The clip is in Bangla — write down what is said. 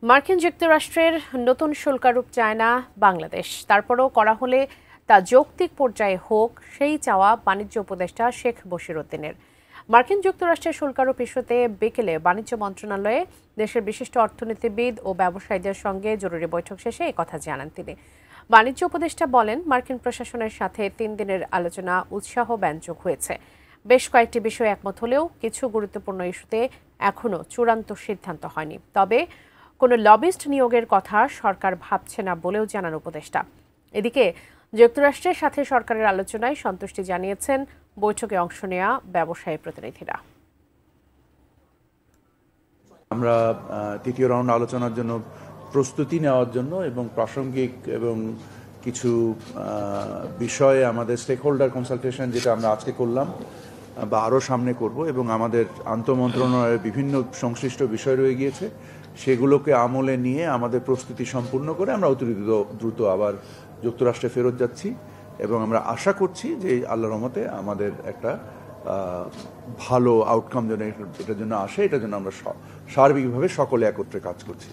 মার্কিন যুক্তরাষ্ট্রের নতুন শুল্কারোপ চায় না বাংলাদেশ। তারপরও করা হলে তা যৌক্তিক পর্যায়ে হোক, সেই চাওয়া বাণিজ্য উপদেষ্টা শেখ বশিরউদ্দিনের। মার্কিন যুক্তরাষ্ট্রের শুল্কারোপ ইস্যুতে বিকেলে বাণিজ্য মন্ত্রণালয়ে দেশের বিশিষ্ট অর্থনীতিবিদ ও ব্যবসায়ীদের সঙ্গে জরুরি বৈঠক শেষে একথা জানান তিনি। বাণিজ্য উপদেষ্টা বলেন, মার্কিন প্রশাসনের সাথে 3 দিনের আলোচনা উৎসাহব্যঞ্জক হয়েছে। বেশ কয়েকটি বিষয়ে একমত হলেও কিছু গুরুত্বপূর্ণ ইস্যুতে এখনও চূড়ান্ত সিদ্ধান্ত হয়নি। তবে কোনো লবিস্ট নিয়োগের কথা সরকার ভাবছে না বলেও জানান উপদেষ্টা। এদিকে যুক্তরাষ্ট্রের সাথে সরকারের আলোচনায় সন্তুষ্টি জানিয়েছেন বৈঠকে অংশ নেওয়া ব্যবসায়ী প্রতিনিধিরা। আমরা তৃতীয় রাউন্ড আলোচনার জন্য প্রস্তুতি নেওয়ার জন্য এবং প্রাসঙ্গিক এবং কিছু বিষয়ে আমাদের স্টেক হোল্ডার কনসালটেশন, যেটা আমরা আজকে করলাম বা আরও সামনে করব, এবং আমাদের আন্তঃমন্ত্রণালয়ের বিভিন্ন সংশ্লিষ্ট বিষয় রয়ে গিয়েছে, সেগুলোকে আমলে নিয়ে আমাদের প্রস্তুতি সম্পূর্ণ করে আমরা অতি দ্রুত আবার যুক্তরাষ্ট্রে ফেরত যাচ্ছি। এবং আমরা আশা করছি যে আল্লাহর রহমতে আমাদের একটা ভালো আউটকাম যেন এটার জন্য আসে, এটার জন্য আমরা সার্বিকভাবে সকলে একত্রে কাজ করছি।